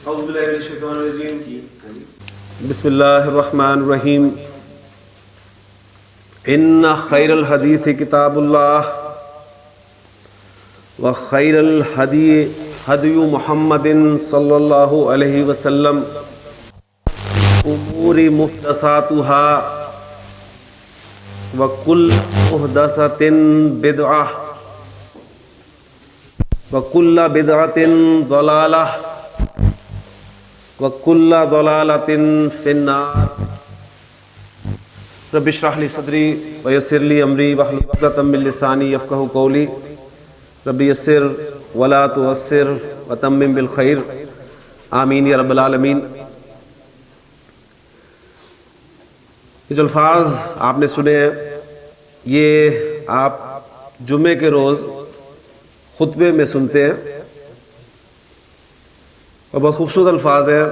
اعوذ باللہ من الشیطان الرجیم بسم اللہ الرحمن الرحیم ان خیر الحدیث کتاب اللہ وخیر الہدی ہدی محمد صلی اللہ علیہ وسلم امور محدثاتها وکل محدثۃ بدعہ وکل بدعۃ ضلالہ وَكُلَّ ضَلَالَةٍ فِي النَّارِ رب اشرح لي صدري ويسر لي أمري واحلل عقدة من لساني يفقهوا قولي رب يسر ولا تعسر وتمم بالخير آمین یا رب العالمین۔ یہ جو الفاظ آپ نے سنے ہیں یہ آپ جمعے کے روز خطبے میں سنتے ہیں اور بہت خوبصورت الفاظ ہے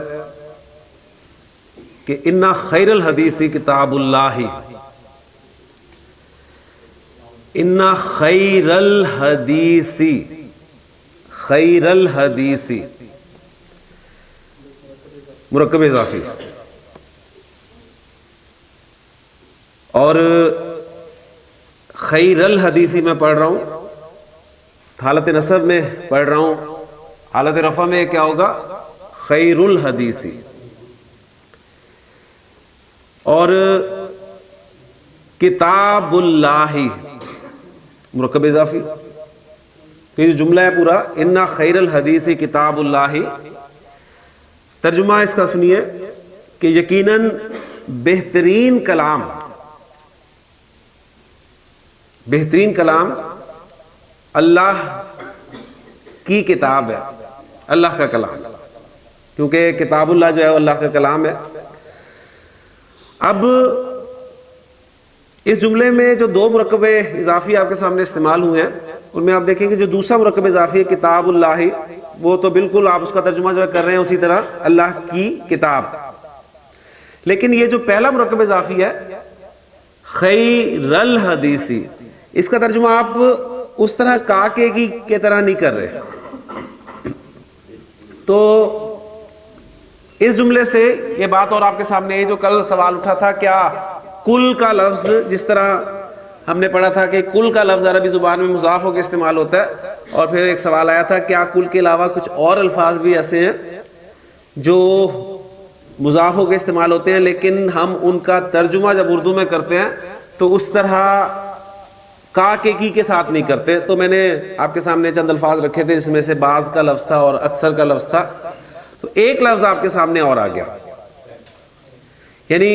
کہ اِنَّ خَيْرَ الْحَدِيثِ کتاب اللہ اِنَّ خَيْرَ الْحَدِيثِ خَيْرَ الْحَدِيثِ مرکب اضافی اور خیر الحدیث میں پڑھ رہا ہوں، حالت نصب میں پڑھ رہا ہوں، حالت رفع میں کیا ہوگا؟ خیر الحدیث۔ اور کتاب اللہ مرکب اضافی، تو یہ جملہ ہے پورا ان خیر الحدیث کتاب اللہ۔ ترجمہ اس کا سنیے کہ یقیناً بہترین کلام اللہ کی کتاب ہے، اللہ کا کلام، کیونکہ کتاب اللہ جو ہے وہ اللہ کا کلام ہے۔ اب اس جملے میں جو دو مرکب اضافی آپ کے سامنے استعمال ہوئے ہیں ان میں آپ دیکھیں کہ جو دوسرا مرکب اضافی ہے کتاب اللہ، وہ تو بالکل آپ اس کا ترجمہ جو کر رہے ہیں اسی طرح اللہ کی کتاب، لیکن یہ جو پہلا مرکب اضافی ہے خیر الحدیث، اس کا ترجمہ آپ اس طرح کاکے کی طرح نہیں کر رہے۔ تو اس جملے سے یہ بات اور آپ کے سامنے ہے جو کل سوال اٹھا تھا، کیا کل کا لفظ، جس طرح ہم نے پڑھا تھا کہ کل کا لفظ عربی زبان میں مضاف ہو کے استعمال ہوتا ہے، اور پھر ایک سوال آیا تھا کیا کل کے علاوہ کچھ اور الفاظ بھی ایسے ہیں جو مضاف ہو کے استعمال ہوتے ہیں لیکن ہم ان کا ترجمہ جب اردو میں کرتے ہیں تو اس طرح کا کے ساتھ نہیں کرتے۔ تو میں نے آپ کے سامنے چند الفاظ رکھے تھے، اس میں سے بعض کا لفظ تھا اور اکثر کا لفظ تھا، تو ایک لفظ آپ کے سامنے اور آ گیا، یعنی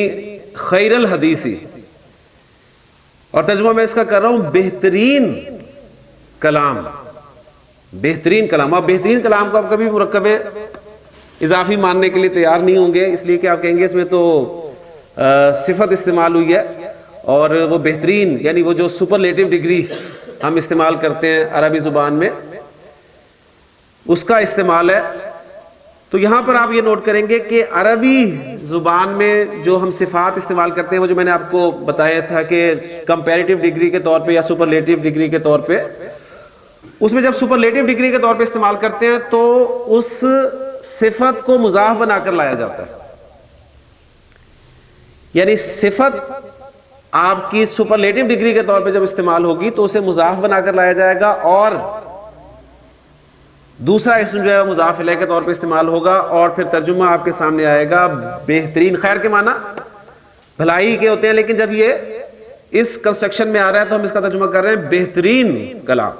خیر الحدیث، اور ترجمہ میں اس کا کر رہا ہوں بہترین کلام۔ بہترین کلام، آپ بہترین کلام کو آپ کبھی مرکب اضافی ماننے کے لیے تیار نہیں ہوں گے، اس لیے کہ آپ کہیں گے اس میں تو صفت استعمال ہوئی ہے، اور وہ بہترین یعنی وہ جو سپرلیٹو ڈگری ہم استعمال کرتے ہیں عربی زبان میں اس کا استعمال ہے۔ تو یہاں پر آپ یہ نوٹ کریں گے کہ عربی زبان میں جو ہم صفات استعمال کرتے ہیں وہ جو میں نے آپ کو بتایا تھا کہ کمپیریٹیو ڈگری کے طور پہ یا سپرلیٹو ڈگری کے طور پہ، اس میں جب سپرلیٹو ڈگری کے طور پہ استعمال کرتے ہیں تو اس صفت کو مضاف بنا کر لایا جاتا ہے، یعنی صفت آپ کی سپرلیٹو ڈگری کے طور پہ جب استعمال ہوگی تو اسے مضاف بنا کر لایا جائے گا، اور دوسرا اسم جو ہے مضاف الیہ کے طور پہ استعمال ہوگا، اور پھر ترجمہ آپ کے سامنے آئے گا بہترین۔ خیر کے معنی بھلائی کے ہوتے ہیں، لیکن جب یہ اس کنسٹرکشن میں آ رہا ہے تو ہم اس کا ترجمہ کر رہے ہیں بہترین کلام۔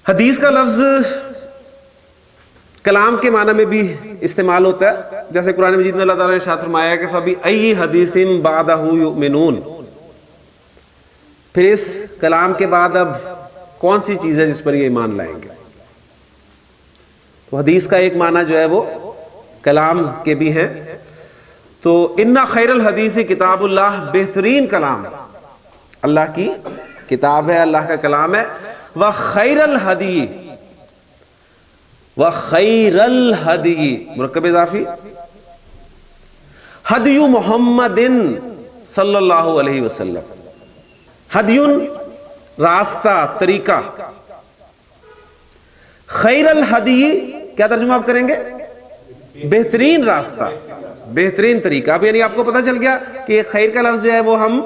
حدیث کا لفظ کلام کے معنی میں بھی استعمال ہوتا ہے، جیسے قرآن مجید میں اللہ تعالیٰ نے ارشاد فرمایا کہ فَبِأَيِّ حَدِيثٍ بَعْدَهُ يُؤْمِنُونَ، پھر اس کلام کے بعد اب کون سی چیز ہے جس پر یہ ایمان لائیں گے؟ تو حدیث کا ایک معنی جو ہے وہ کلام کے بھی ہے، تو ان خیر الحدیث کتاب اللہ، بہترین کلام اللہ کی کتاب ہے، اللہ کا کلام ہے۔ وخیر الہدی، وخیر الہدی مرکب اضافی، ہدی محمد صلی اللہ علیہ وسلم، ہدی راستہ، طریقہ، خیر الہدی کیا ترجمہ آپ کریں گے؟ بہترین راستہ، بہترین طریقہ. اب یعنی آپ کو پتہ چل گیا کہ خیر کا لفظ جو ہے وہ ہم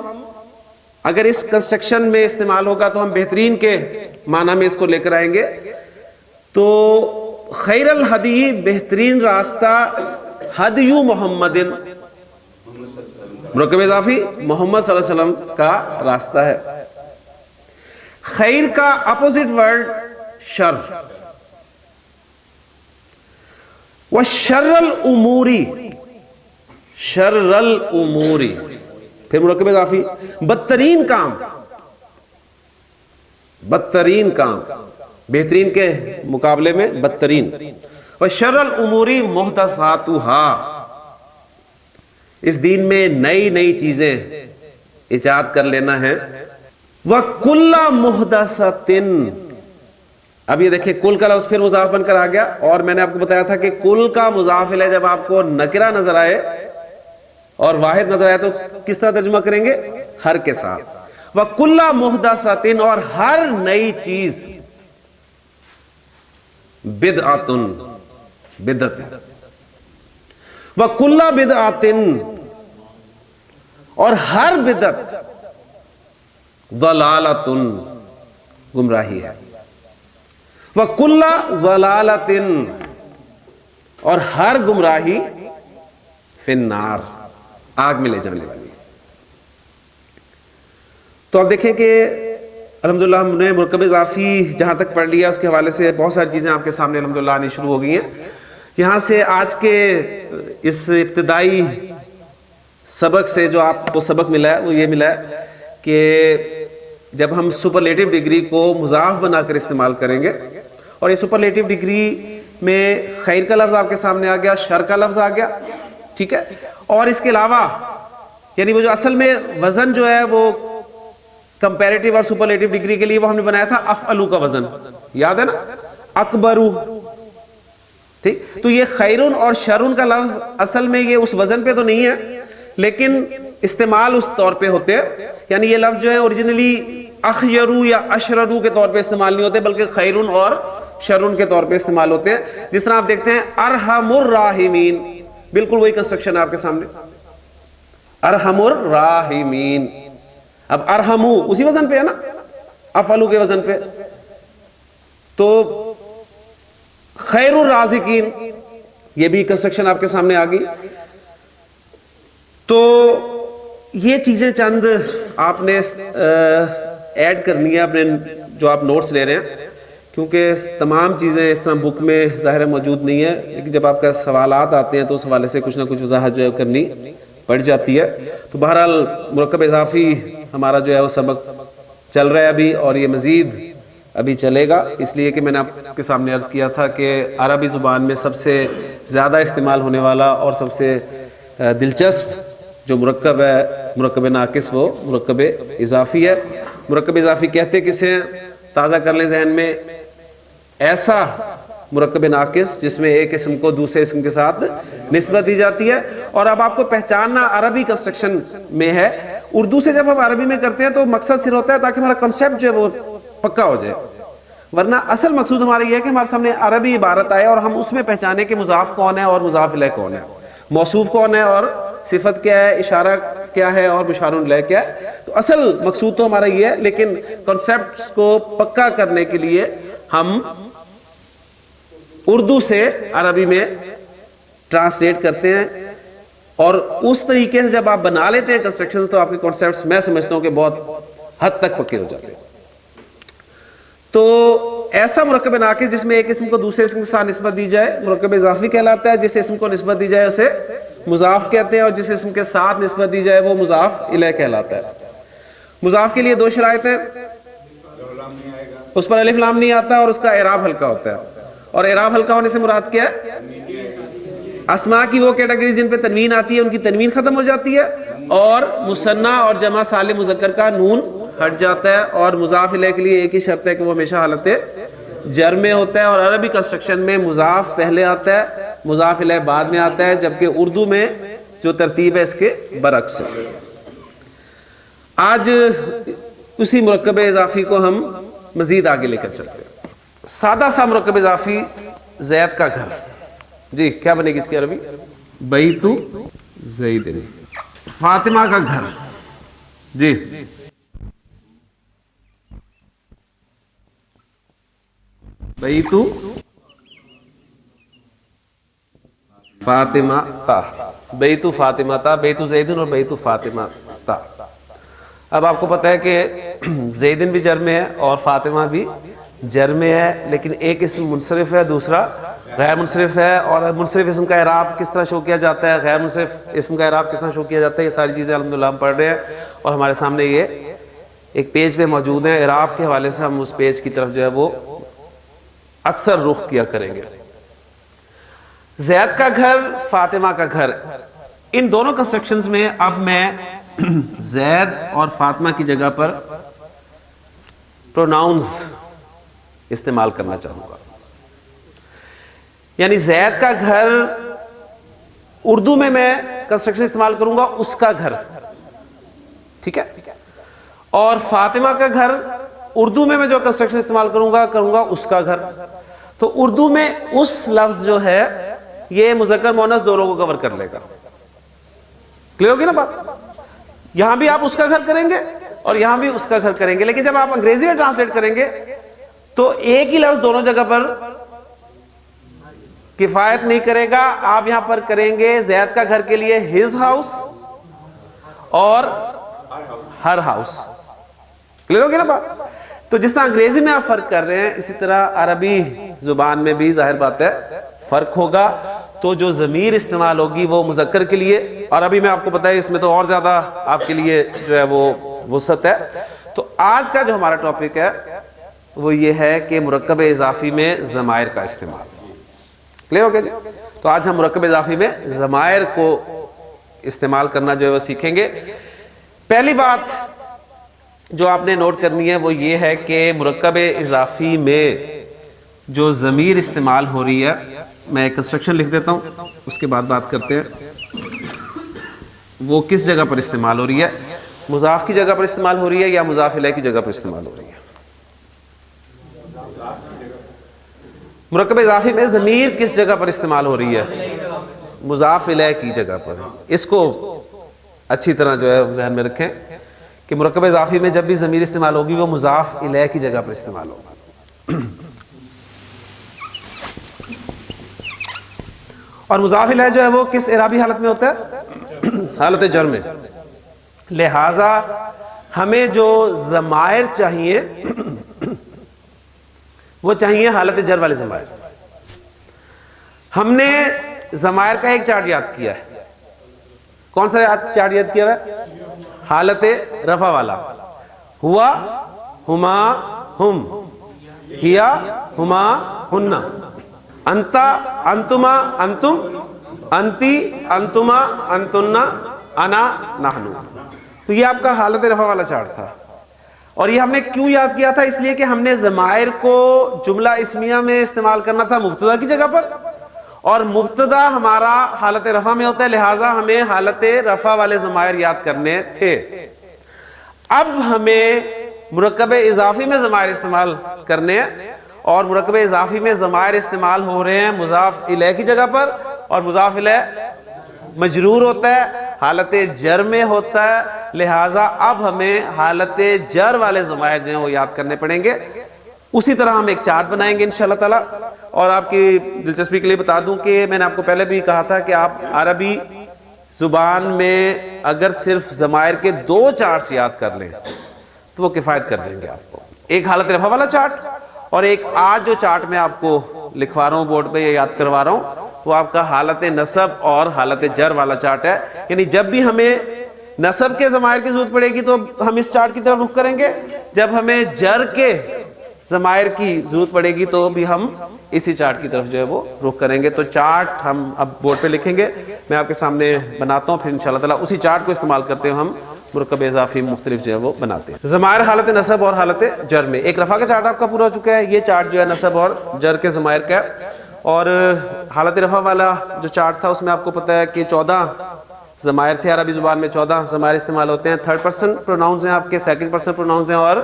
اگر اس کنسٹرکشن میں استعمال ہوگا تو ہم بہترین کے معنی میں اس کو لے کر آئیں گے. تو خیر الہدی بہترین راستہ، ہدی محمد مرکب اضافی محمد صلی اللہ علیہ وسلم کا راستہ ہے. خیر کا اپوزٹ ورڈ شر، وشر الاموری، شر الاموری پھر مرکب اضافی بدترین کام، بدترین کام، بہترین کے مقابلے میں بدترین. وشر الاموری محدثاتها، اس دین میں نئی نئی چیزیں ایجاد کر لینا ہے. وَكُلَّ مُحْدَثَةٍ، اب یہ دیکھیں کل کا لفظ پھر مضاف بن کر آ گیا، اور میں نے آپ کو بتایا تھا کہ کل کا مضاف الیہ جب آپ کو نکرہ نظر آئے اور واحد نظر آئے تو کس طرح ترجمہ کریں گے؟ ہر کے ساتھ. وَكُلَّ مُحْدَثَةٍ، اور ہر نئی چیز، بدعتن، بدعت. وَكُلَّ بِدْعَةٍ، اور ہر بدعت، ضلالتن، گمراہی ہے. وَكُلَّ ضلالتن، اور ہر گمراہی، فی النار، آگ میں لے جانے والی. تو آپ دیکھیں کہ الحمدللہ ہم نے مرکب اضافی جہاں تک پڑھ لیا اس کے حوالے سے بہت ساری چیزیں آپ کے سامنے الحمدللہ آنی شروع ہو گئی ہیں. یہاں سے آج کے اس ابتدائی سبق سے جو آپ کو سبق ملا ہے وہ یہ ملا ہے کہ جب ہم سپرلیٹو ڈگری کو مضاف بنا کر استعمال کریں گے، اور یہ سپرلیٹو ڈگری میں خیر کا لفظ آپ کے سامنے آ گیا، شر کا لفظ آ گیا، ٹھیک ہے، اور اس کے علاوہ یعنی وہ جو اصل میں وزن جو ہے وہ کمپیریٹیو اور سپرلیٹو ڈگری کے لیے وہ ہم نے بنایا تھا افعلو کا وزن، یاد ہے نا، اکبرو، ٹھیک. تو یہ خیرون اور شرون کا لفظ اصل میں یہ اس وزن پہ تو نہیں ہے لیکن استعمال اس طور پہ ہوتے ہیں. یعنی یہ لفظ جو ہے اوریجنلی اخیرو یا اشررو کے طور پہ استعمال نہیں ہوتے بلکہ خیرون اور شرون کے طور پہ استعمال ہوتے ہیں. جس طرح آپ دیکھتے ہیں ارحم الراحمین، بالکل وہی کنسٹرکشن ہے آپ کے سامنے، ارحم الراحمین. اب ارحمو اسی وزن پہ ہے نا، افعلو کے وزن پہ. تو خیر الرازقین، یہ بھی کنسٹرکشن آپ کے سامنے آ گئی. تو یہ چیزیں چند آپ نے ایڈ کرنی ہے اپنے جو آپ نوٹس لے رہے ہیں، کیونکہ تمام چیزیں اس طرح بک میں ظاہر موجود نہیں ہے، لیکن جب آپ کا سوالات آتے ہیں تو اس حوالے سے کچھ نہ کچھ وضاحت جو ہے کرنی پڑ جاتی ہے. تو بہرحال مرکب اضافی ہمارا جو ہے وہ سبق چل رہا ہے ابھی، اور یہ مزید ابھی چلے گا، اس لیے کہ میں نے آپ کے سامنے عرض کیا تھا کہ عربی زبان میں سب سے زیادہ استعمال ہونے والا اور سب سے دلچسپ جو مرکب ہے مرکب ناقص وہ مرکب اضافی ہے. مرکب اضافی کہتے کسے ہیں؟ تازہ کر لیں ذہن میں، ایسا مرکب ناقص جس میں ایک اسم کو دوسرے اسم کے ساتھ نسبت دی جاتی ہے. اور اب آپ کو پہچاننا عربی کنسٹرکشن میں ہے، اردو سے جب ہم عربی میں کرتے ہیں تو مقصد صرف ہوتا ہے تاکہ ہمارا کنسیپٹ جو ہے وہ پکا ہو جائے، ورنہ اصل مقصود ہمارا یہ ہے کہ ہمارے سامنے عربی عبارت آئے اور ہم اس میں پہچانے کہ مضاف کون ہے اور مضاف الیہ کون ہے، موصوف کون ہے اور صفت کیا ہے، اشارہ کیا ہے اور مشار الیہ کیا ہے. تو اصل مقصود تو ہمارا یہ ہے، لیکن کنسیپٹس کو پکا کرنے کے لیے ہم اردو سے عربی میں ٹرانسلیٹ کرتے ہیں، اور اس طریقے سے جب آپ بنا لیتے ہیں کنسٹرکشنز تو آپ کے کنسیپٹس میں سمجھتا ہوں کہ بہت حد تک پکے ہو جاتے ہیں. تو ایسا مرکب ناقص جس میں ایک اسم کو دوسرے اسم کے ساتھ نسبت دی جائے مرکب اضافی کہلاتا ہے. جس اسم کو نسبت دی جائے اسے مضاف کہتے ہیں، اور جس اسم کے ساتھ نسبت دی جائے وہ مضاف الیہ کہلاتا ہے. مضاف کے لیے دو شرائط ہیں، اس پر الف لام نہیں آتا اور اس کا اعراب ہلکا ہوتا ہے. اور اعراب ہلکا ہونے سے مراد کیا ہے؟ اسماء کی وہ کیٹیگری جن پہ تنوین آتی ہے ان کی تنوین ختم ہو جاتی ہے، اور مثنیٰ اور جمع سالم مذکر کا نون ہٹ جاتا ہے. اور مضاف الیہ کے لیے ایک ہی شرط ہے کہ وہ ہمیشہ حالت جر میں ہوتا ہے. اور عربی کنسٹرکشن میں مضاف پہلے آتا ہے، مضاف الیہ بعد میں آتا ہے، جبکہ اردو میں جو ترتیب ہے اس کے برعکس ہے. آج اسی مرکب اضافی کو ہم مزید آگے لے کر چلتے ہیں. سادہ سا مرکب اضافی زید کا گھر، جی کیا بنے گی اس کی عربی؟ بیت زید، فاطمہ کا گھر، جی بیت فاطمہ تا، بیت فاطمہ تا، بیت زیدن اور بیت فاطمہ تا۔ اب آپ کو پتہ ہے کہ زیدن بھی جر میں ہے اور فاطمہ بھی جر میں ہے، لیکن ایک اسم منصرف ہے، دوسرا غیر منصرف ہے، اور منصرف اسم کا اعراب کس طرح شو کیا جاتا ہے، غیر منصرف اسم کا اعراب کس طرح شو کیا جاتا ہے، یہ ساری چیزیں الحمدللہ ہم پڑھ رہے ہیں، اور ہمارے سامنے یہ ایک پیج پہ موجود ہیں۔ اعراب کے حوالے سے ہم اس پیج کی طرف جو ہے وہ اکثر رخ کیا کریں گے۔ زید کا گھر، فاطمہ کا گھر، ان دونوں کنسٹرکشنز میں اب میں زید اور فاطمہ کی جگہ پر پروناؤنز استعمال کرنا چاہوں گا۔ یعنی زید کا گھر اردو میں کنسٹرکشن استعمال کروں گا اس کا گھر، ٹھیک ہے، اور فاطمہ کا گھر اردو میں جو کنسٹرکشن استعمال کروں گا اس کا گھر۔ تو اردو میں اس لفظ جو ہے یہ مذکر مؤنث دونوں کو کور کر لے گا۔ کلیئر ہوگی نا بات؟ یہاں بھی آپ اس کا گھر کریں گے اور یہاں بھی اس کا گھر کریں گے، لیکن جب آپ انگریزی میں ٹرانسلیٹ کریں گے تو ایک ہی لفظ دونوں جگہ پر کفایت نہیں کرے گا۔ آپ یہاں پر کریں گے زید کا گھر کے لیے ہز ہاؤس اور ہر ہاؤس۔ کلیئر ہوگی نا بات؟ تو جس طرح انگریزی میں آپ فرق کر رہے ہیں اسی طرح عربی زبان میں بھی ظاہر بات ہے فرق ہوگا۔ تو جو ضمیر استعمال ہوگی وہ مذکر کے لیے، اور ابھی میں آپ کو پتہ ہے اس میں تو اور زیادہ آپ کے لیے جو ہے وہ وسعت ہے۔ تو آج کا جو ہمارا ٹاپک ہے وہ یہ ہے کہ مرکب اضافی میں ضمائر کا استعمال۔ کلیئر ہو گیا جی؟ تو آج ہم مرکب اضافی میں ضمائر کو استعمال کرنا جو ہے وہ سیکھیں گے۔ پہلی بات جو آپ نے نوٹ کرنی ہے وہ یہ ہے کہ مرکب اضافی میں جو ضمیر استعمال ہو رہی ہے، میں ایک کنسٹرکشن لکھ دیتا ہوں اس کے بعد بات کرتے ہیں، وہ کس جگہ پر استعمال ہو رہی ہے، مضاف کی جگہ پر استعمال ہو رہی ہے یا مضاف الیہ کی جگہ پر استعمال ہو رہی ہے۔ مرکب اضافی میں ضمیر کس جگہ پر استعمال ہو رہی ہے؟ مضاف الیہ کی جگہ پر۔ اس کو اچھی طرح جو ہے ذہن میں رکھیں کہ مرکب اضافی میں جب بھی ضمیر استعمال ہوگی وہ مضاف الیہ کی جگہ پر استعمال ہوگا۔ اور مضاف الیہ جو ہے وہ کس اعرابی حالت میں ہوتا ہے؟ حالت جر میں۔ لہٰذا ہمیں جو ضمائر چاہیے وہ چاہیے حالت جر والے ضمائر۔ ہم نے ضمائر کا ایک چارٹ یاد کیا ہے، کون سا چارٹ یاد کیا ہے؟ حالت رفع والا، ہوا، ہما، ہم، ہیا، ہما، ہن، انتا، انتما، انتم، انتی، انتما، انتن، انا، نحنو۔ تو یہ آپ کا حالت رفع والا چارٹ تھا، اور یہ ہم نے کیوں یاد کیا تھا؟ اس لیے کہ ہم نے ضمائر کو جملہ اسمیہ میں استعمال کرنا تھا مبتدا کی جگہ پر، اور مبتدا ہمارا حالت رفع میں ہوتا ہے، لہٰذا ہمیں حالت رفع والے ضمائر یاد کرنے تھے۔ اب ہمیں مرکب اضافی میں ضمائر استعمال کرنے ہیں، اور مرکب اضافی میں ضمائر استعمال ہو رہے ہیں مضاف الیہ کی جگہ پر، اور مضاف الیہ مجرور ہوتا ہے، حالت جر میں ہوتا ہے، لہٰذا اب ہمیں حالت جر والے ضمائر جو ہیں وہ یاد کرنے پڑیں گے۔ اسی طرح ہم ایک چارٹ بنائیں گے انشاءاللہ تعالی، اور آپ کی دلچسپی کے لیے بتا دوں کہ میں نے آپ کو پہلے بھی کہا تھا کہ آپ عربی زبان میں اگر صرف ضمائر کے 2 چارٹس یاد کر لیں تو وہ کفایت کر جائیں گے آپ کو، ایک حالت رفع والا چارٹ، اور ایک آج جو چارٹ میں آپ کو لکھوا رہا ہوں بورڈ پہ یا یاد کروا رہا ہوں وہ آپ کا حالت نصب اور حالت جر والا چارٹ ہے۔ یعنی جب بھی ہمیں نصب کے ضمائر کی ضرورت پڑے گی تو ہم اس چارٹ کی طرف رخ کریں گے، جب ہمیں جر کے ضمائر کی ضرورت پڑے گی تو بھی ہم اسی چارٹ کی طرف جو ہے وہ رخ کریں گے۔ تو چارٹ ہم اب بورڈ پہ لکھیں گے، میں آپ کے سامنے بناتا ہوں، پھر انشاءاللہ تعالی اسی چارٹ کو استعمال کرتے ہوئے ہم مرکب اضافی مختلف جو ہے وہ بناتے ہیں۔ ضمائر حالت نصب اور حالت جر میں، ایک رفع کا چارٹ آپ کا پورا ہو چکا ہے، یہ چارٹ جو ہے نصب اور جر کے ضمائر کا ہے، اور حالت رفع والا جو چارٹ تھا اس میں آپ کو پتہ ہے کہ 14 ضمائر تھے، عربی زبان میں 14 ضمائر استعمال ہوتے ہیں، 3rd پرسن پروناؤنز ہیں آپ کے، 2nd پرسن پروناؤنز ہیں اور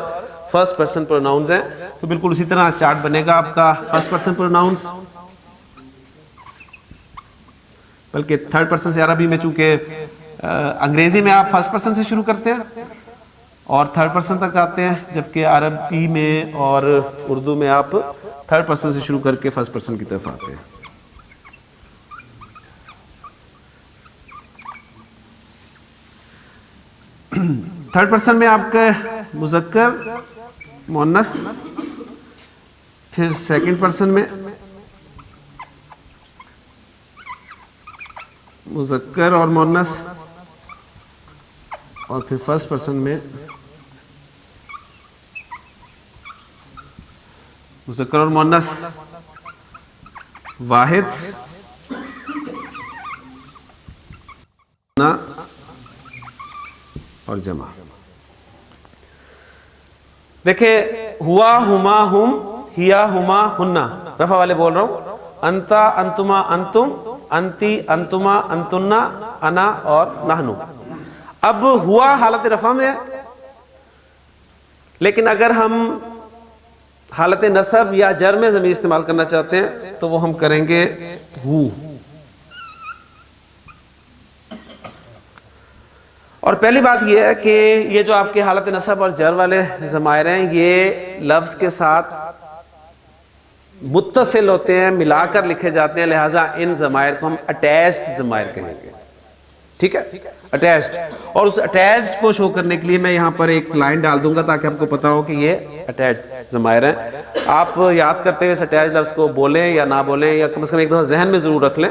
1st پرسن پروناؤنز ہیں۔ تو بالکل اسی طرح چارٹ بنے گا آپ کا فرسٹ پرسن پروناؤنس، بلکہ تھرڈ پرسن سے عربی میں چونکہ انگریزی میں آپ فرسٹ پرسن سے شروع کرتے ہیں اور تھرڈ پرسن تک آتے ہیں، جبکہ عربی میں اور اردو میں آپ تھرڈ پرسن سے شروع کر کے فرسٹ پرسن کی طرف آتے ہیں۔ تھرڈ پرسن میں آپ کا مذکر مؤنث، پھر سیکنڈ پرسن میں مذکر اور مؤنث، اور پھر فرسٹ پرسن میں مذکر اور مؤنث واحد اور جمع۔ دیکھیں ہوا، ہما، ہم، ہیا، ہما، ہننا، رفع والے بول رہا ہوں، انتا، انتما، انتم، انتی، انتما، انتنا، انا اور نحنو۔ اب ہوا حالت رفع میں ہے، لیکن اگر ہم حالت نصب یا جر میں ضمیر استعمال کرنا چاہتے ہیں تو وہ ہم کریں گے ہو۔ اور پہلی بات یہ ہے کہ یہ جو آپ کے حالت نصب اور جر والے ضمائر ہیں یہ لفظ کے ساتھ متصل ہوتے ہیں، ملا کر لکھے جاتے ہیں، لہٰذا ان ضمائر کو ہم اٹیچڈ ضمائر کہیں گے، ٹھیک ہے، اٹیچڈ۔ اور اس اٹیچڈ کو شو کرنے کے لیے میں یہاں پر ایک لائن ڈال دوں گا تاکہ آپ کو پتا ہو کہ یہ اٹیچڈ ضمائر ہیں۔ آپ یاد کرتے ہوئے اس اٹیچڈ لفظ کو بولیں یا نہ بولیں، یا کم از کم ایک دفعہ ذہن میں ضرور رکھ لیں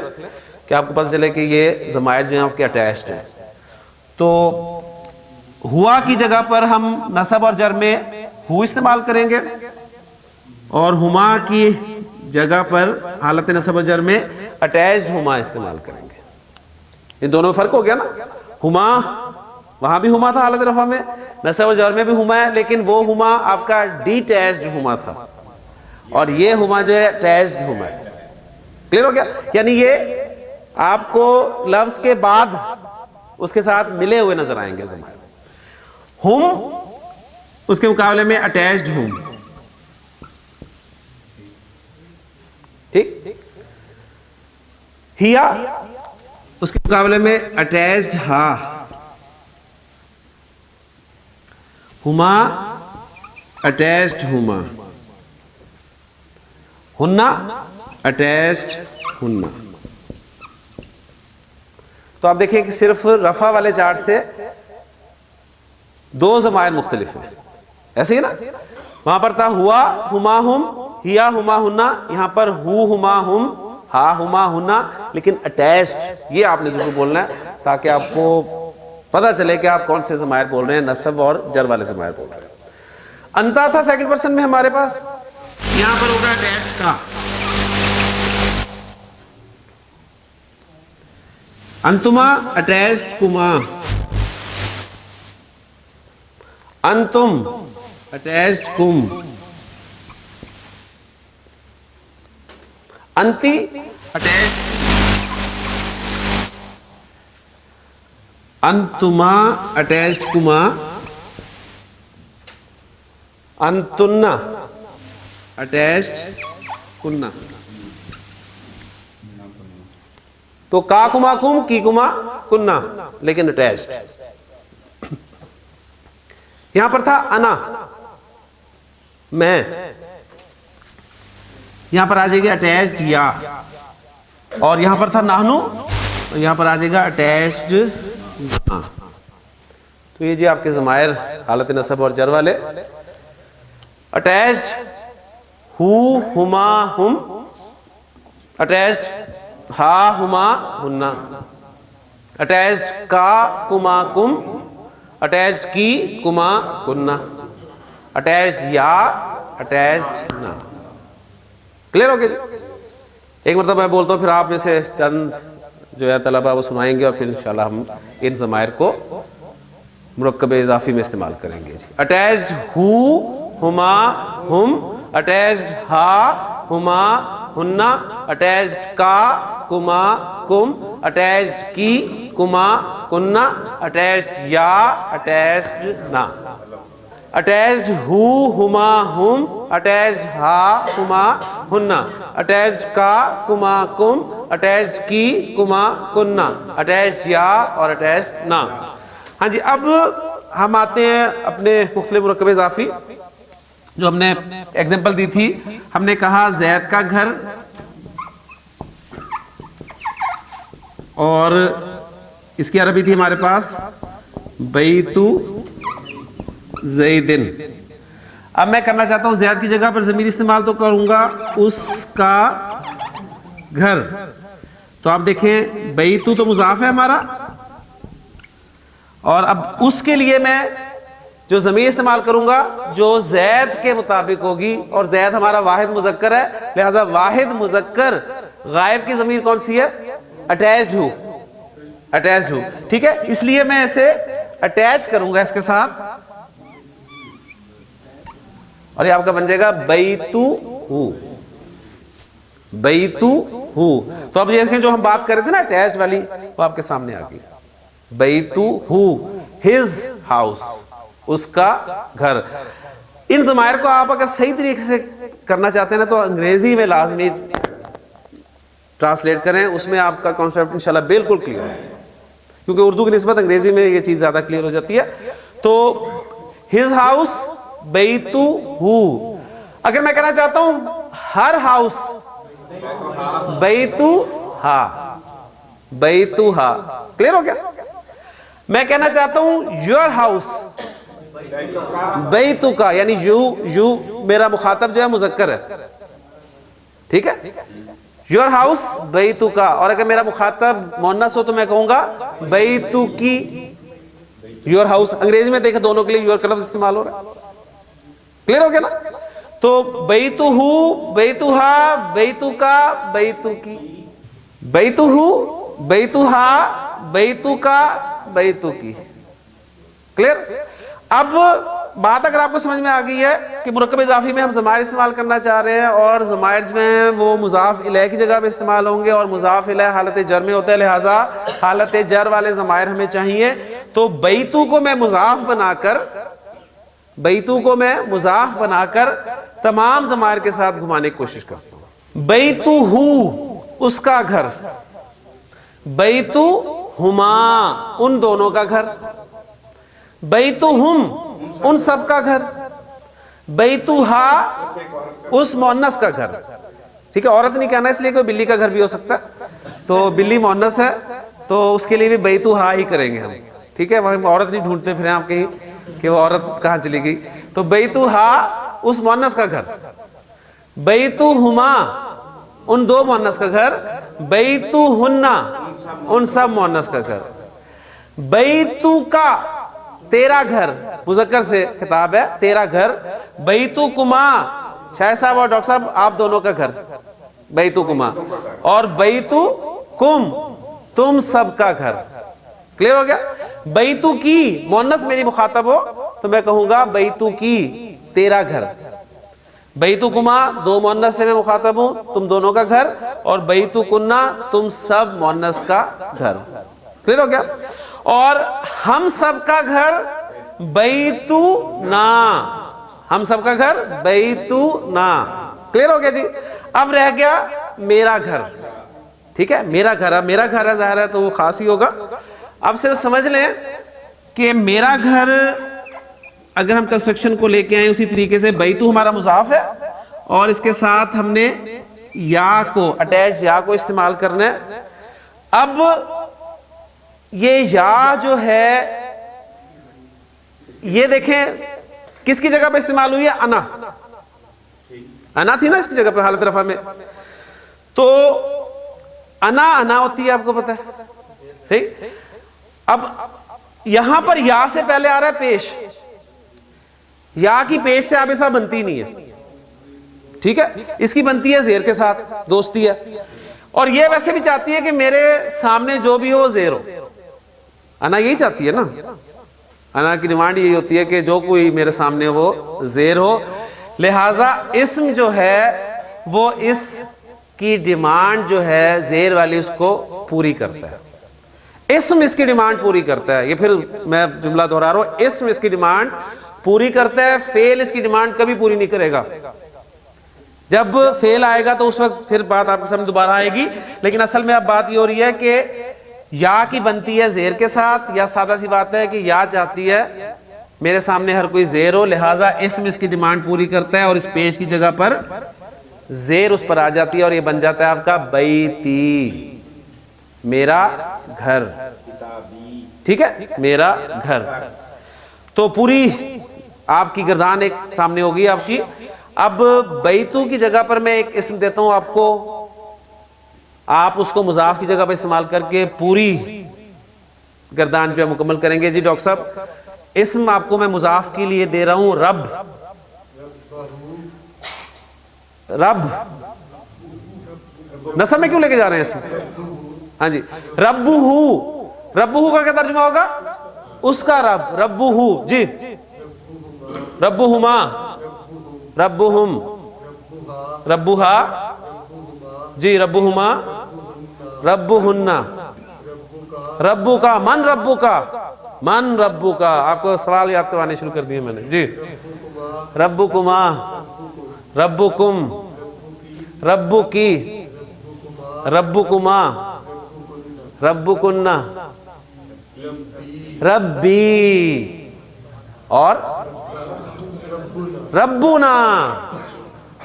کہ آپ کو پتہ چلے کہ یہ ضمائر جو ہیں آپ کے اٹیچڈ ہیں۔ تو ہوا کی جگہ پر ہم نصب اور جر میں ہو استعمال کریں گے، اور ہما کی جگہ پر حالت نصب اور جر میں اٹیچڈ ہما استعمال کریں گے۔ ان دونوں میں فرق ہو گیا نا، ہما وہاں بھی ہما تھا حالت رفع میں، نصب اور جر میں بھی ہما ہے، لیکن وہ ہما آپ کا ڈی ٹیچڈ ہما تھا، اور یہ ہما جو ہے اٹیچڈ ہما ہے۔ کلیئر ہو گیا؟ یعنی یہ آپ کو لفظ کے بعد اس کے ساتھ ملے ہوئے نظر آئیں گے ضمائر۔ ہم اس کے مقابلے میں اٹیچڈ ہم، ٹھیک، ہیا اس کے مقابلے میں اٹیچڈ ہا، ہما اٹیچڈ ہما، ہننا اٹیچڈ ہننا۔ تو آپ دیکھیں کہ صرف رفع والے چارٹ سے دو ضمائر مختلف ہیں، ایسے ہی نا؟ وہاں پر تھا ہوا ہما ہم، ہیا ہما ہننا، یہاں پر ہو ہما ہم، ہا ہما ہننا، لیکن اٹیچڈ، یہ آپ نے ضرور بولنا ہے تاکہ آپ کو پتہ چلے کہ آپ کون سے ضمائر بول رہے ہیں، نصب اور جر والے ضمائر بول رہے ہیں۔ انتا تھا سیکنڈ پرسن میں ہمارے پاس، یہاں پر ہوگا اٹیچڈ کا، انتما اٹیچڈ کما، انتم اٹیچڈ کم، انتی اٹیچڈ، انتما اٹیچڈ کما، انتنا اٹیچڈ کننا۔ تو کا کما کم، کی کما کننا، لیکن اٹیچڈ۔ یہاں پر تھا انا میں، یہاں پر آ جائے گا اٹیچڈ یا، اور یہاں پر تھا نحنو، یہاں پر آ جائے گا اٹیچڈ نا۔ تو یہ جی آپ کے ضمائر حالت نصب اور جر والے، اٹیچڈ ہو ہما ہم، اٹیچڈ ہا ہما ہننا، اٹیچڈ کا کما کم، اٹیچڈ کی کما کننا، اٹیچڈ یا، اٹیچڈ نا۔ کلیئر ہو گیا جی؟ ایک مرتبہ میں بولتا ہوں، پھر آپ میں سے چند جو ہے طلبہ وہ سنائیں گے، اور پھر انشاءاللہ ہم ان ضمائر کو مرکب اضافی میں استعمال کریں گے جی۔ اٹیچڈ ہو ہما ہم، اٹیچڈ ہا ہما ہننا، اٹیچڈ کا کما کم، اٹیچڈ کی کما کننا، اٹیچڈ یا، اٹیچڈ نا۔ اٹیچڈ ہو ہما ہم، اٹیچڈ ہا ہما ہننا، اٹیچڈ کا کما کم، اٹیچڈ کی کما کننا، اٹیچڈ یا اور اٹیچڈ نا۔ ہاں جی، اب ہم آتے ہیں اپنے مختلف مرکب اضافی جو ہم نے ایگزامپل دی تھی۔ ہم نے کہا زید کا گھر، اور اس کی عربی تھی ہمارے پاس بیت زیدن۔ اب میں کرنا چاہتا ہوں زید کی جگہ پر ضمیر استعمال، تو کروں گا اس کا گھر۔ تو آپ دیکھیں بیتو تو مضاف ہے ہمارا، اور اب اس کے لیے میں جو ضمیر استعمال کروں گا جو زید کے مطابق ہوگی، اور زید ہمارا واحد مذکر ہے، لہذا واحد مذکر غائب کی ضمیر کون سی ہے؟ اٹیچڈ ہو، اٹیچڈ ہو، ٹھیک ہے۔ اس لیے میں اسے اٹیچ کروں گا اس کے ساتھ، اور یہ آپ کا بن جائے گا بیتو ہو، بیتو ہو۔ تو اب یہ دیکھیں جو ہم بات کر رہے تھے نا اٹیچ والی، وہ آپ کے سامنے آ گئی۔ بیتو ہو، ہز ہاؤس، اس کا گھر۔ ان ضمائر کو آپ اگر صحیح طریقے سے کرنا چاہتے ہیں نا تو انگریزی میں لازمی ٹرانسلیٹ کریں، اس میں آپ کا کانسیپٹ انشاءاللہ بالکل کلیئر ہے، کیونکہ اردو کی نسبت انگریزی میں یہ چیز زیادہ کلیئر ہو جاتی ہے۔ تو ہز ہاؤس بیتو ہو۔ اگر میں کہنا چاہتا ہوں ہر ہاؤس بیتو ہا، بیتو ہا، کلیئر ہو گیا؟ میں کہنا چاہتا ہوں یور ہاؤس بیتو کا، یعنی یو میرا مخاطب جو ہے مذکر ہے، ٹھیک ہے، یور ہاؤس بیتو کا۔ اور اگر میرا مخاطب مؤنث ہو تو میں کہوں گا بیتو کی، یور ہاؤس۔ انگریزی میں دیکھیں دونوں کے لیے یور کا لفظ استعمال ہو رہا ہے، کلیئر ہو گیا نا؟ تو بیتو ہو، بیتو ہا، بیتو کا، بیتو کی، بیتو ہو، بیتو ہا، بیتو کا، بیتو کی، کلیئر؟ اب بات اگر آپ کو سمجھ میں آ گئی ہے کہ مرکب اضافی میں ہم ضمائر استعمال کرنا چاہ رہے ہیں، اور ضمائر جو ہیں وہ مضاف الیہ کی جگہ پہ استعمال ہوں گے، اور مضاف الیہ حالت جر میں ہوتا ہے، لہٰذا حالت جر والے ضمائر ہمیں چاہیے، تو بیتو کو میں مضاف بنا کر، بیتو کو میں مضاف بنا کر تمام ضمائر کے ساتھ گھمانے کی کوشش کرتا ہوں۔ بیتو ہو، اس کا گھر، بیتو ہما، ان دونوں کا گھر، بیتو ہم، ان سب کا گھر، بیتو ہا، اس مؤنث کا گھر، ٹھیک ہے۔ عورت نہیں کہنا اس لیے کہ بلی کا گھر بھی ہو سکتا ہے، تو بلی مؤنث ہے تو اس کے لیے بھی بیتو ہا ہی کریں گے ہم، ٹھیک ہے۔ وہاں عورت نہیں ڈھونڈتے پھریں آپ کہیں کہ وہ عورت کہاں چلی گئی، تو بیتو ہا، اس مؤنث کا گھر، بیتو ہما، ان دو مؤنث کا گھر، بیتو ہننا، ان سب مؤنث کا گھر، بیتو کا، تیرا گھر، مذکر سے خطاب ہے، تیرا گھر، بیتو کما، شاہ صاحب اور ڈاکٹر صاحب آپ دونوں کا گھر، بیتو کما، اور بیتو کم، تم سب کا گھر، کلیئر ہو گیا؟ بیتو کی، مؤنث میری مخاطب ہو تو میں کہوں گا بیتو کی، تیرا گھر، بیتو کما، دو مؤنث سے میں مخاطب ہوں، تم دونوں کا گھر، اور بیتو کننا، تم سب مؤنث کا گھر، کلیئر ہو گیا؟ اور ہم سب کا گھر بیتو نا، ہم سب کا گھر بیتو نا، کلیئر ہو گیا جی؟ اب رہ گیا میرا گھر، ٹھیک ہے، میرا گھر، اب میرا گھر ہے ظاہر ہے تو وہ خاص ہی ہوگا۔ اب صرف سمجھ لیں کہ میرا گھر اگر ہم کنسٹرکشن کو لے کے آئیں اسی طریقے سے، بیتو ہمارا مضاف ہے، اور اس کے ساتھ ہم نے یا کو، اٹیچ یا کو استعمال کرنا ہے۔ اب یہ یا جو ہے یہ دیکھیں کس کی جگہ پہ استعمال ہوئی ہے؟ انا، انا تھی نا اس کی جگہ پہ حالت رفع میں، تو انا ہوتی ہے، آپ کو پتا ہے، صحیح؟ اب یہاں پر یا سے پہلے آ رہا ہے پیش، یا کی پیش سے آبے صاحب بنتی نہیں ہے، ٹھیک ہے، اس کی بنتی ہے زیر کے ساتھ، دوستی ہے، اور یہ ویسے بھی چاہتی ہے کہ میرے سامنے جو بھی ہو زیر ہو، انا یہی چاہتی ہے نا، انا کی ڈیمانڈ یہی ہوتی ہے کہ جو کوئی میرے سامنے وہ زیر ہو، لہٰذا اسم جو ہے وہ اس کی ڈیمانڈ جو ہے زیر والی اس کو پوری کرتا ہے، اسم اس کی ڈیمانڈ پوری کرتا ہے۔ یہ پھر میں جملہ دہرا رہا ہوں، اسم اس کی ڈیمانڈ پوری کرتا ہے، فعل اس کی ڈیمانڈ کبھی پوری نہیں کرے گا. جب فعل آئے گا تو اس وقت پھر بات آپ کے سامنے دوبارہ آئے گی. لیکن اصل میں اب بات یہ ہو رہی ہے کہ یا کی بنتی ہے زیر کے ساتھ، یا سادہ سی بات ہے کہ یا چاہتی ہے میرے سامنے ہر کوئی زیر ہو، لہٰذا اسم اس کی ڈیمانڈ پوری کرتا ہے اور اس پیش کی جگہ پر زیر اس پر آ جاتی ہے اور یہ بن جاتا ہے آپ کا بیتی، میرا گھر. ٹھیک ہے، میرا گھر. تو پوری آپ کی گردان ایک سامنے ہوگی آپ کی. اب بیتو کی جگہ پر میں ایک اسم دیتا ہوں آپ کو، آپ اس کو مضاف کی جگہ پر استعمال کر کے پوری گردان جو ہے مکمل کریں گے. جی ڈاکٹر صاحب، اسم آپ کو میں مضاف کے لیے دے رہا ہوں رب. رب نصب میں کیوں لے کے جا رہے ہیں اسم؟ ہاں جی، ربہ، ربہ کا کیا ترجمہ ہوگا؟ اس کا رب، ربہ. جی ربہما، ربہم، ربہا، جی ربہما، ربہن، ربو کا، من ربو کا، من ربو کا. آپ کو سوال یاد کروانے شروع کر دیے میں نے. جی ربکما، ربکم، ربو کی، ربکما، ربکن، ربی، اور ربنا.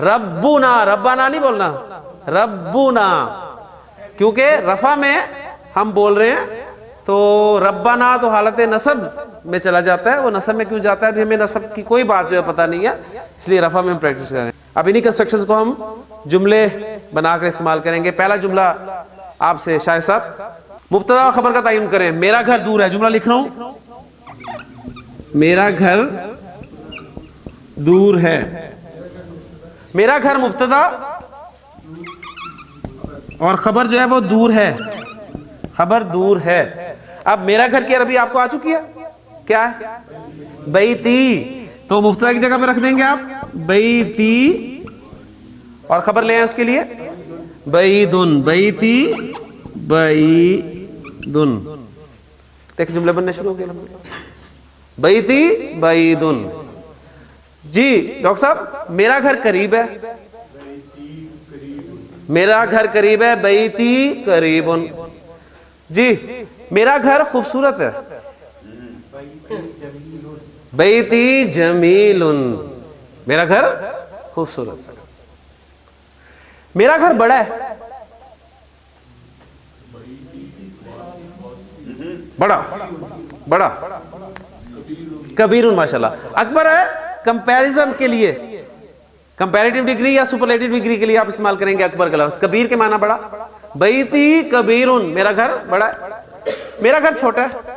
ربنا، ربنا نہیں بولنا، ربنا، کیونکہ رفع میں ہم بول رہے ہیں تو ربنا تو حالت نصب میں چلا جاتا ہے. وہ نصب میں کیوں جاتا ہے؟ ہمیں نصب کی کوئی بات جو ہے پتہ نہیں ہے، اس لیے رفع میں ہم پریکٹس کریں. اب انہی کنسٹرکشنز کو ہم جملے بنا کر استعمال کریں گے. پہلا جملہ آپ سے شاہد صاحب، مبتدا و خبر کا تعین کریں. میرا گھر دور ہے، جملہ لکھ رہا ہوں، میرا گھر دور ہے. میرا گھر مبتدا اور خبر جو ہے وہ دور ہے، خبر دور ہے. اب میرا گھر کی عربی آپ کو آ چکی ہے، کیا ہے؟ بیتی. تو مبتدا کی جگہ پہ رکھ دیں گے آپ بیتی، اور خبر لے آئیں اس کے لیے بعیدن، بیتی بعیدن. دیکھ جملے بننے شروع ہو گئے، بیتی بعیدن. جی ڈاکٹر صاحب، میرا گھر قریب ہے، میرا گھر قریب ہے، بیتی قریبن. جی میرا گھر خوبصورت ہے، بیتی جمیل، میرا گھر خوبصورت ہے. میرا گھر بڑا ہے، بڑا، بڑا، کبیر، ماشاءاللہ. اکبر ہے کمپیریزن کے لیے، کمپیریٹیو ڈگری یا سپرلیٹیو ڈگری کے لیے آپ استعمال کریں گے اکبر کا لفظ. کبیر کے معنی بڑا، بیتی کبیر، میرا گھر بڑا ہے. میرا گھر چھوٹا ہے،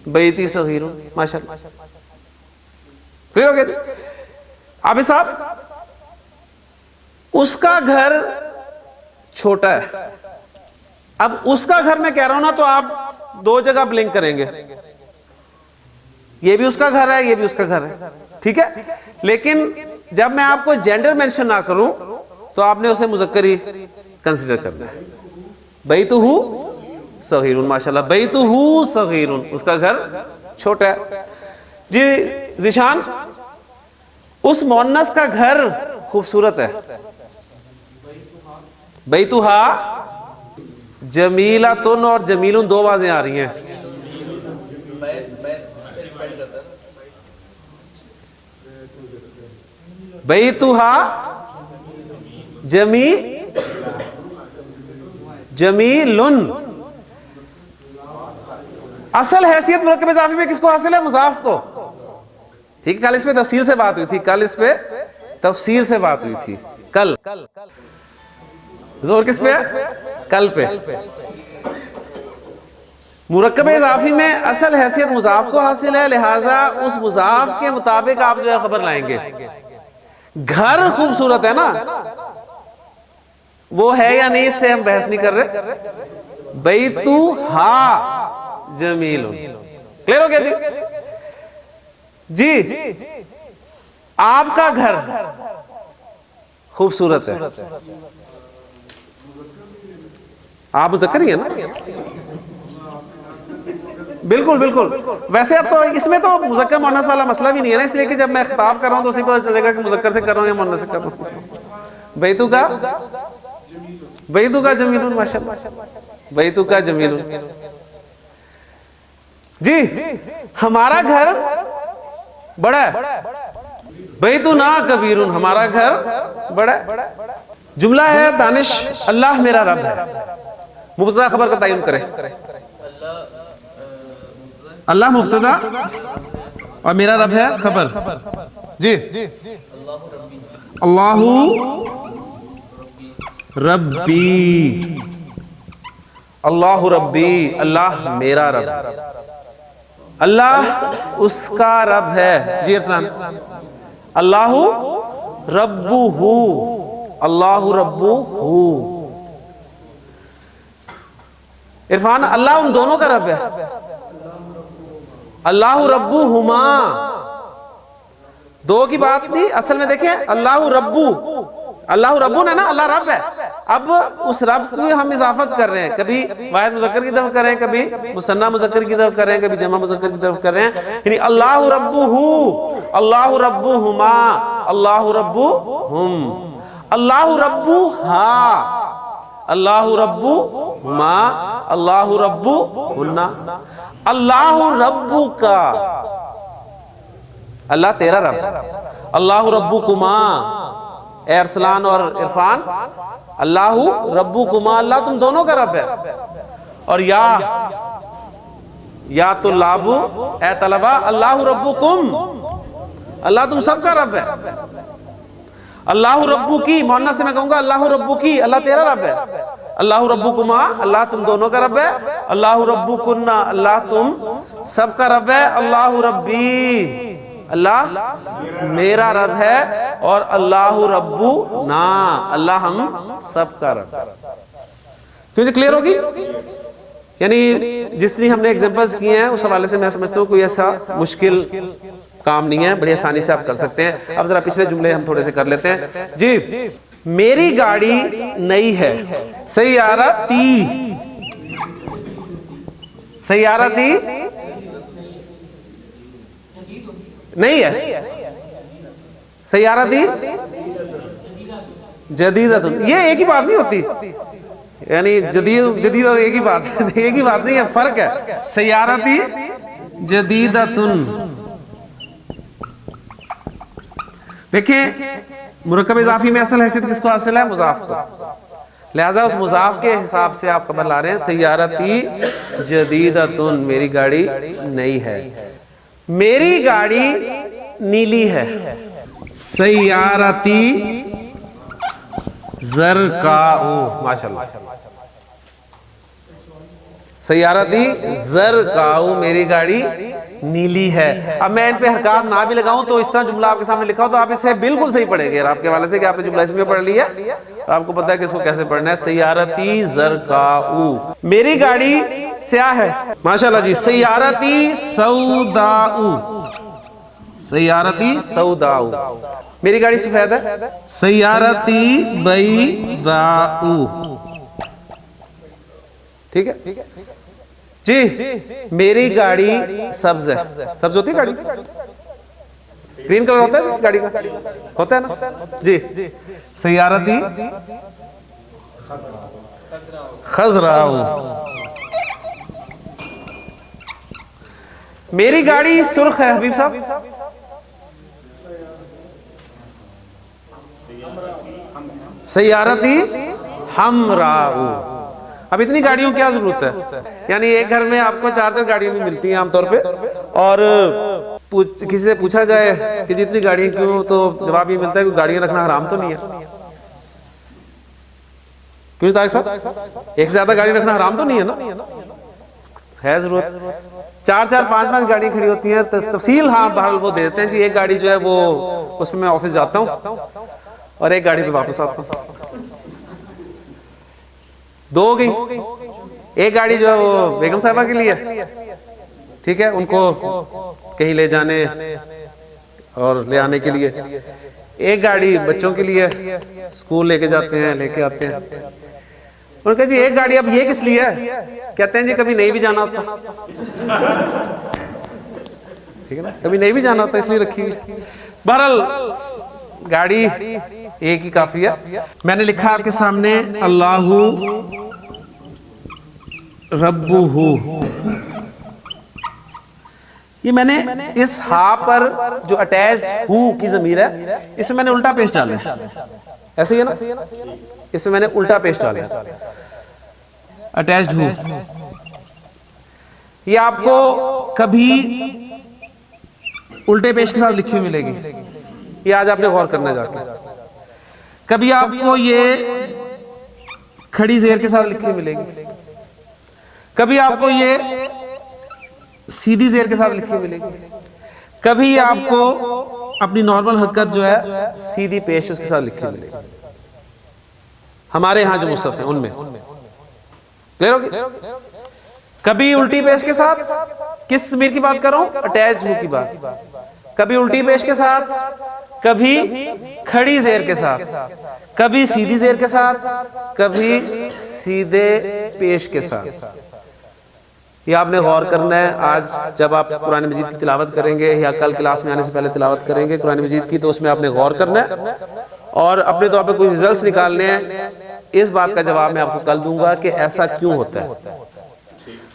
بیتی صغیر، ماشاءاللہ. کلیئر ہو گیا؟ عابد صاحب، اس کا گھر چھوٹا ہے. اب اس کا گھر میں کہہ رہا ہوں نا، تو آپ دو جگہ بلنک کریں گے، یہ بھی اس کا گھر ہے، یہ بھی اس کا گھر ہے. ٹھیک ہے، لیکن جب میں آپ کو جینڈر مینشن نہ کروں تو آپ نے اسے مذکر ہی کنسیڈر کرنا ہے. بیتہ صغیر، ماشاءاللہ، بیتہ صغیر، اس کا گھر چھوٹا ہے. جی ذیشان، اس مؤنث کا گھر خوبصورت ہے، بیتہا جمیلۃن، اور جمیلن دو آوازیں آ رہی ہیں. بیتہا جمیلن. اصل حیثیت مرکب اضافی میں کس کو حاصل ہے؟ مضاف کو. ٹھیک ہے، کل اس پہ تفصیل سے بات ہوئی تھی، کل اس پہ تفصیل سے بات ہوئی تھی. کل زور کس پہ ہے؟ کل پہ. مرکب اضافی میں اصل حیثیت مضاف کو حاصل ہے، لہٰذا اس مضاف کے مطابق آپ جو ہے خبر لائیں گے. گھر خوبصورت ہے نا، وہ ہے یا نہیں اس سے ہم بحث نہیں کر رہے. بیتہا جمیل. کلیئر ہو گیا؟ جی جی آپ کا گھر خوبصورت ہے، آپ مذکر ہی ہے نا. بالکل بالکل. ویسے اب تو اس میں تو مذکر مؤنث والا مسئلہ بھی نہیں ہے نا، اس لیے کہ جب میں خطاب کر رہا ہوں تو اسی پتہ چلے گا کہ مذکر سے کر رہا ہوں یا مؤنث سے کر رہا ہوں. بیتو کا جمیل، ماشاءاللہ بیتو کا جمیل. جی ہمارا گھر بڑا ہے، بیتنا کبیر، ہمارا گھر بڑا ہے. جملہ ہے دانش اللہ میرا رب ہے. مبتدا خبر کا تعین کریں. اللہ مبتدا اور میرا رب ہے خبر. جی اللہ ربی، اللہ ربی، اللہ میرا رب، اللہ اس کا رب ہے. جی ارسلان. اللہ ربہ، اللہ ربہ. عرفان اللہ ان دونوں کا رب ہے. اللہ ربہما، دو کی بات نہیں، اصل میں دیکھیں اللہ ربو، اللہ ربو ہے نا، اللہ رب ہے. اب اس رب کو ہم اضافت کر رہے ہیں، کبھی واحد مذکر کی طرف کر رہے ہیں، کبھی مثنی مذکر کی طرف کر رہے ہیں، کبھی جمع مذکر کی طرف کر رہے ہیں. یعنی اللہ ربہ، اللہ ربہما، اللہ ربہم، اللہ ربہا، اللہ ربہما، اللہ ربہن، اللہ ربکا، اللہ تیرا رب، اللہ ربکما. اے ارسلان اور عرفان، اللہ ربکما، اللہ تم دونوں کا رب ہے. اور یا طلاب، اے طلبہ، اللہ ربکم، اللہ تم سب کا رب ہے. اللہ ربکی، مؤنث سے میں کہوں گا اللہ ربکی، اللہ تیرا رب ہے. اللہ ربکما، اللہ تم دونوں کا رب ہے. اللہ ربکن، اللہ تم سب کا رب ہے. اللہ ربی، اللہ میرا رب ہے. اور اللہ ربنا، اللہ ہم سب کا رب. کیوں کلیئر ہوگی؟ یعنی جتنی ہم نے ایگزامپلز کی ہیں اس حوالے سے میں سمجھتا ہوں کوئی ایسا مشکل کام نہیں ہے، بڑی آسانی سے آپ کر سکتے ہیں. اب ذرا پچھلے جملے ہم تھوڑے سے کر لیتے ہیں. جی میری گاڑی نئی ہے، سیارتی، سیارتی نہیں ہے، سیارتی جدیدت، یہ ایک ہی بات نہیں ہوتی. یعنی جدید ایک ہی بات نہیں ہے، فرق ہے. سیارتی جدیدتن. دیکھیں مرکب اضافی میں اصل حیثیت کس کو حاصل ہے؟ مضاف کو. لہذا اس مضاف کے حساب سے آپ خبر لا رہے ہیں سیارتی جدیدتن، میری گاڑی نئی ہے. میری گاڑی نیلی ہے، سیارتی زرقاء، ماشاءاللہ. سیارتی زرقاء، میری گاڑی نیلی ہے. اب میں ان پہ حرکات نہ بھی لگاؤں تو اس طرح جملہ آپ کے سامنے لکھا ہو تو آپ اسے بالکل صحیح پڑھیں گے. آپ کے حوالے سے کہ آپ نے جملہ اس میں پڑھ لیا ہے، آپ کو پتہ ہے کہ اس کو کیسے پڑھنا ہے. سیارتی زرقاء، میری گاڑی سیاہ ہے، ماشاءاللہ. جی سیارتی سوداء، سیارتی سوداء، میری گاڑی سفید ہے. سیارتی بیضاء، ٹھیک ہے. جی میری گاڑی سبز ہے، سبز ہوتی ہے گاڑی، گرین کلر ہوتا ہے گاڑی کا، ہوتا ہے نا. جی سیارتی خضراء، میری گاڑی سرخ ہے. حبیب صاحب سیارتی حمراء. اب اتنی گاڑیوں کی کیا ضرورت ہے؟ یعنی ایک گھر میں آپ کو 4 گاڑیاں بھی ملتی ہیں عام طور پہ، اور کسی سے پوچھا جائے کہ جتنی گاڑیاں کیوں، تو جواب یہ ملتا ہے کہ گاڑیاں رکھنا حرام تو نہیں ہے. کیوں طارق صاحب؟ ایک سے زیادہ گاڑی رکھنا حرام تو نہیں ہے نا، ہے ضرورت. 4 5 گاڑیاں کھڑی ہوتی ہیں. تفصیل ہاں بہرحال وہ دے دیتے ہیں. جی ایک گاڑی جو ہے وہ اس میں آفس جاتا ہوں اور ایک گاڑی پہ واپس آتا ہوں. 2 ہو گئی. ایک گاڑی جو ہے وہ بیگم صاحبہ کے لیے، ٹھیک ہے، ان کو کہیں لے جانے اور لے آنے کے لیے. ایک گاڑی بچوں کے لیے، اسکول لے کے جاتے ہیں، لے کے آتے ہیں. انہوں نے کہا جی ایک گاڑی اب یہ کس لیے ہے؟ کہتے ہیں جی کبھی نہیں بھی جانا ہوتا، ٹھیک ہے نا، کبھی نہیں بھی جانا ہوتا اس لیے رکھی ہوئی۔ بہرحال گاڑی ایک ہی کافی ہے۔ میں نے لکھا آپ کے سامنے اللہ ربہ، یہ میں نے اس ہا پر جو اٹیچڈ ہو کی ضمیر ہے اس میں میں نے الٹا پیش ڈالا ہے، ایسے ہی ہے نا، اس میں میں نے الٹا پیش ڈالا ہے، اٹیچڈ ہو۔ یہ آپ کو کبھی الٹے پیش کے ساتھ لکھی ہوئی ملے گی، یہ آج آپ نے غور کرنا جا کے۔ کبھی آپ کو یہ کھڑی زیر کے ساتھ لکھی ہوئی ملے گی، کبھی آپ کو یہ سیدھی زیر کے ساتھ لکھی ہوئی ملے گی، کبھی آپ کو اپنی نارمل حرکت جو ہے سیدھی پیش اس کے ساتھ لکھی ہوئی ملے گی۔ ہمارے ہاں جو مصحف ہیں ان میں کلیئر ہوگی؟ کبھی الٹی پیش کے ساتھ، کس ضمیر کی بات کر رہا ہوں؟ اٹیچڈ ہو کی بات، کبھی الٹی پیش کے ساتھ، کبھی کھڑی زیر کے ساتھ، کبھی سیدھی زیر کے ساتھ، کبھی سیدھے پیش کے ساتھ۔ یہ آپ نے غور کرنا ہے۔ آج جب آپ قرآن مجید کی تلاوت کریں گے یا کل کلاس میں آنے سے پہلے تلاوت کریں گے قرآن مجید کی، تو اس میں آپ نے غور کرنا ہے اور اپنے طور پہ کوئی ریزلٹس نکالنے ہیں۔ اس بات کا جواب میں آپ کو کل دوں گا کہ ایسا کیوں ہوتا ہے۔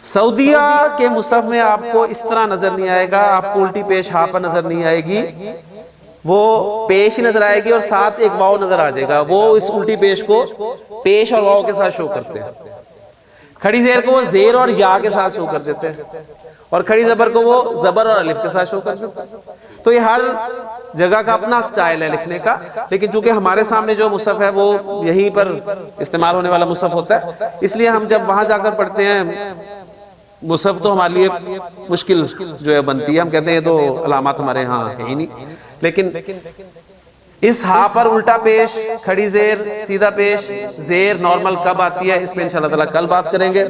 سعودیہ کے مصحف میں آپ کو اس طرح نظر نہیں آئے گا، آپ کو الٹی پیش ہا پر نظر نہیں آئے گی، وہ پیش ہی نظر آئے گی اور ساتھ ایک واو نظر آ جائے گا، وہ اس الٹی پیش کو پیش اور واو کے ساتھ شو کرتے ہیں۔ کھڑی زیر کو وہ زیر اور یا کے ساتھ شو کر دیتے ہیں، اور کھڑی زبر کو وہ زبر اور الف کے ساتھ شو کر دیتے ہیں۔ تو یہ ہر جگہ کا اپنا سٹائل ہے لکھنے کا، لیکن چونکہ ہمارے سامنے جو مصحف ہے وہ یہیں پر استعمال ہونے والا مصحف ہوتا ہے، اس لیے ہم جب وہاں جا کر پڑھتے ہیں مصحف تو ہمارے لیے مشکل جو ہے بنتی ہے، ہم کہتے ہیں یہ تو علامات ہمارے ہاں ہے ہی نہیں۔ لیکن اس ہا پر الٹا پیش، کھڑی زیر، سیدھا پیش، زیر نارمل کب آتی ہے، اس میں انشاءاللہ تعالیٰ کل بات کریں گے۔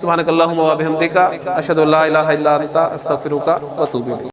سبحانک اللہم و بحمدک، اشہد ان لا الہ الا انت، استغفرک و اتوب الیک۔